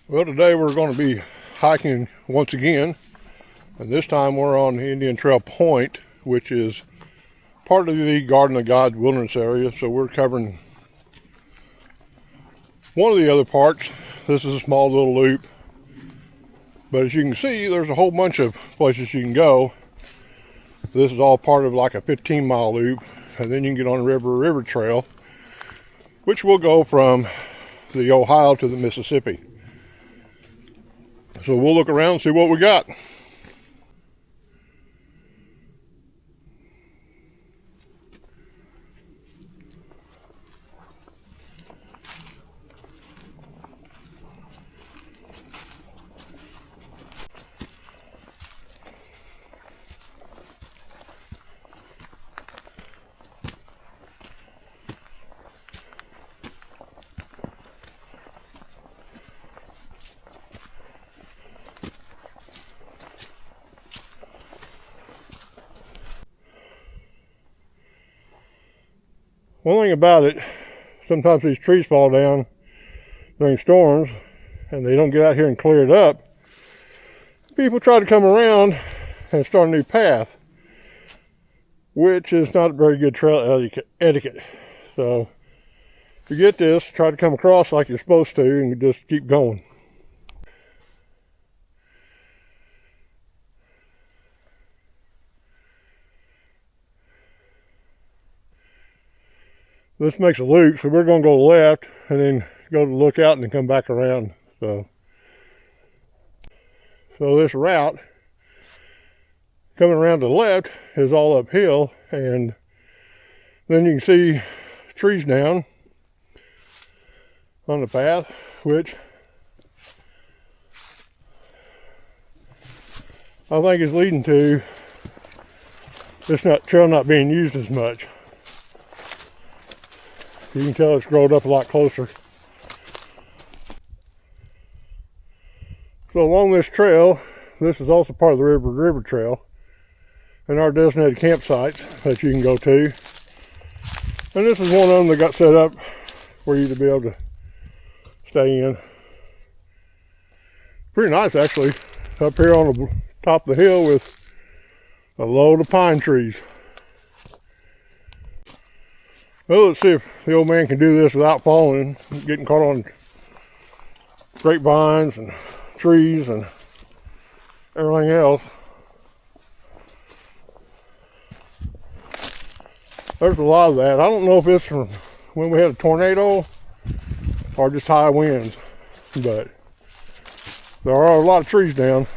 Well, today we're going to be hiking once again, and this time we're on Indian Trail Point, which is part of the Garden of God Wilderness area. So we're covering one of the other parts. This is a small little loop, but as you can see, there's a whole bunch of places you can go. This is all part of like a 15-mile loop, and then you can get on the river trail, which will go from the Ohio to the Mississippi. So we'll look around and see what we got. One thing about it, sometimes these trees fall down during storms and they don't get out here and clear it up. People try to come around and start a new path, which is not very good trail etiquette. So if you get this, try to come across like you're supposed to and just keep going. This makes a loop, so we're going to go left and then go to the lookout and then come back around. So this route coming around to the left is all uphill, and then you can see trees down on the path, which I think is leading to this trail not being used as much. You can tell it's grown up a lot closer. So along this trail, this is also part of the river trail, and our designated campsites that you can go to. And this is one of them that got set up for you to be able to stay in. Pretty nice, actually, up here on the top of the hill with a load of pine trees. Well, let's see if the old man can do this without falling, getting caught on grapevines and trees and everything else. There's a lot of that. I don't know if it's from when we had a tornado or just high winds, but there are a lot of trees down.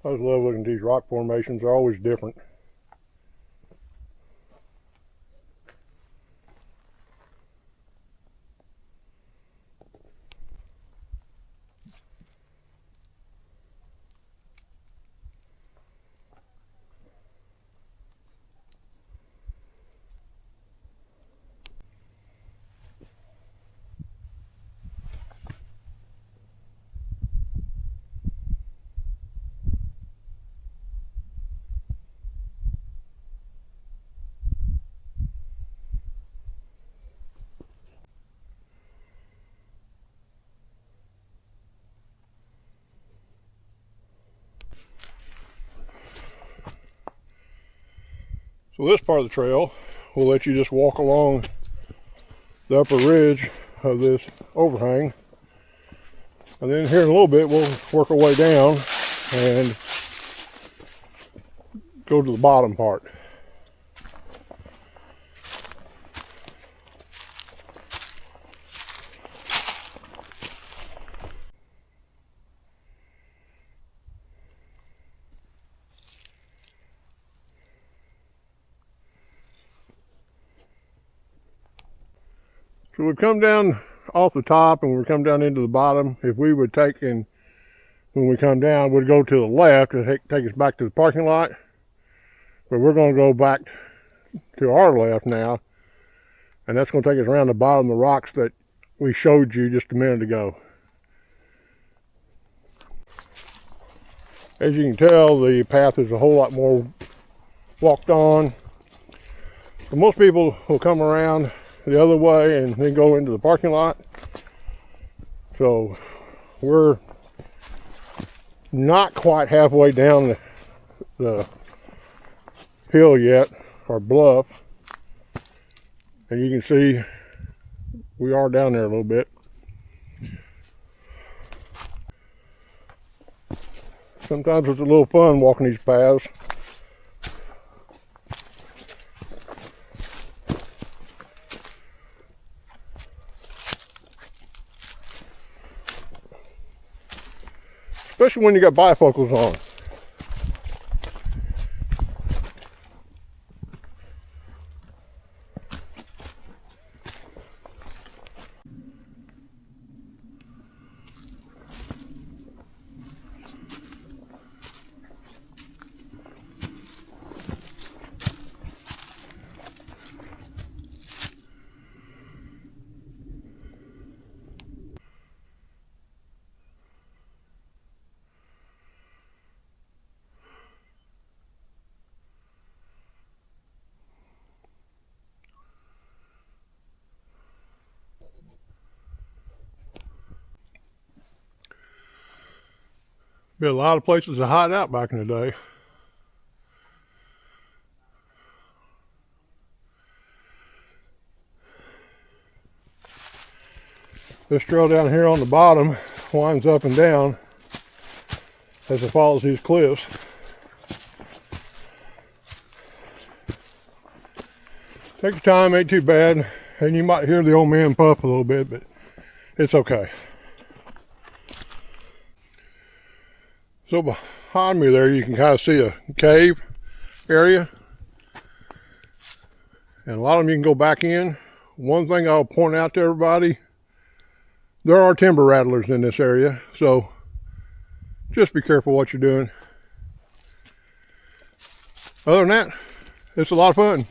I just love looking at these rock formations. They're always different. So this part of the trail will let you just walk along the upper ridge of this overhang. And then here in a little bit, we'll work our way down and go to the bottom part. So we've come down off the top and we come down into the bottom. If we would take and when we come down, we'd go to the left and take us back to the parking lot. But we're going to go back to our left now, and that's going to take us around the bottom of the rocks that we showed you just a minute ago. As you can tell, the path is a whole lot more walked on. So most people will come around the other way and then go into the parking lot. So we're not quite halfway down the hill yet, or bluff. And you can see we are down there a little bit. Sometimes it's a little fun walking these paths. Especially when you got bifocals on. Be a lot of places to hide out back in the day. This trail down here on the bottom winds up and down as it follows these cliffs. Take your time, ain't too bad, and you might hear the old man puff a little bit, but it's okay. So behind me there, you can kind of see a cave area, and a lot of them you can go back in. One thing I'll point out to everybody, there are timber rattlers in this area, so just be careful what you're doing. Other than that, it's a lot of fun.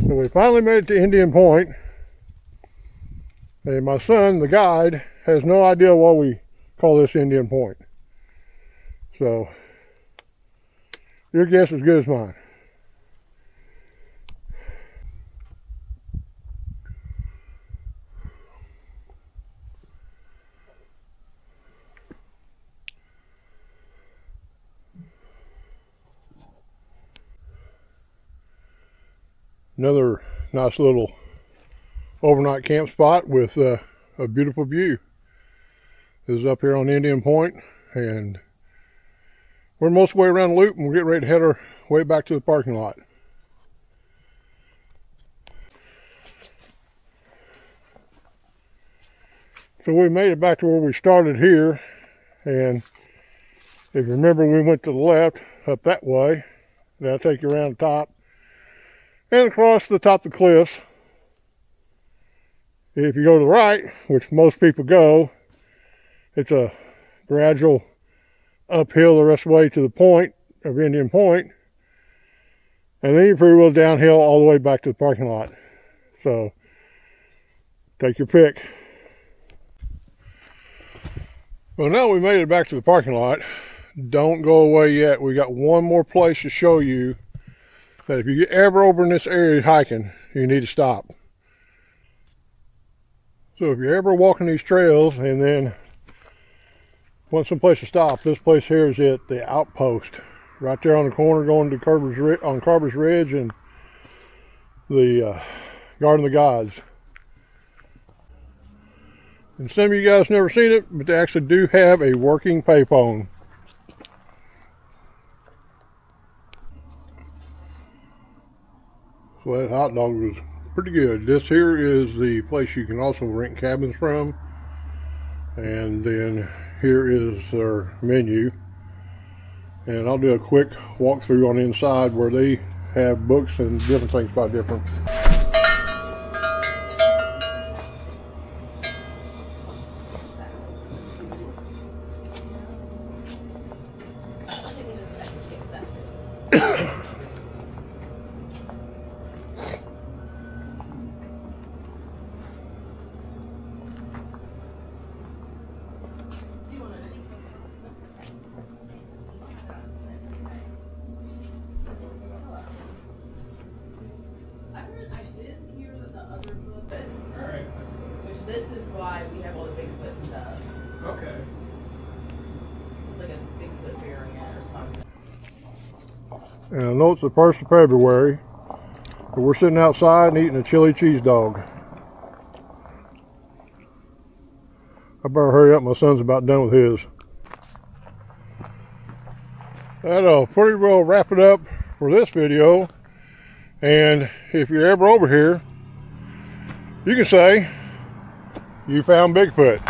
So we finally made it to Indian Point, and my son, the guide, has no idea why we call this Indian Point. So your guess is as good as mine. Another nice little overnight camp spot with a beautiful view. This is up here on Indian Point, and we're most of the way around the loop, and we're getting ready to head our way back to the parking lot. So we made it back to where we started here, and if you remember, we went to the left up that way. That'll take you around the top and across the top of the cliffs. If you go to the right, which most people go, it's a gradual uphill the rest of the way to the point of Indian Point, and then you're pretty well downhill all the way back to the parking lot. So take your pick. Well, now we made it back to the parking lot. Don't go away yet. We got one more place to show you that if you get ever over in this area hiking, you need to stop. So if you're ever walking these trails and then want some place to stop, this place here is it, the Outpost. Right there on the corner going to Carver's Ridge and the Garden of the Gods. And some of you guys never seen it, but they actually do have a working payphone. So that hot dog was pretty good. This here is the place you can also rent cabins from. And then here is their menu. And I'll do a quick walkthrough on the inside where they have books and different things about different. This is why we have all the Bigfoot stuff. Okay. It's like a Bigfoot variant or something. And I know it's the 1st of February, but we're sitting outside and eating a chili cheese dog. I better hurry up, my son's about done with his. That'll pretty well wrap it up for this video. And if you're ever over here, you can say you found Bigfoot.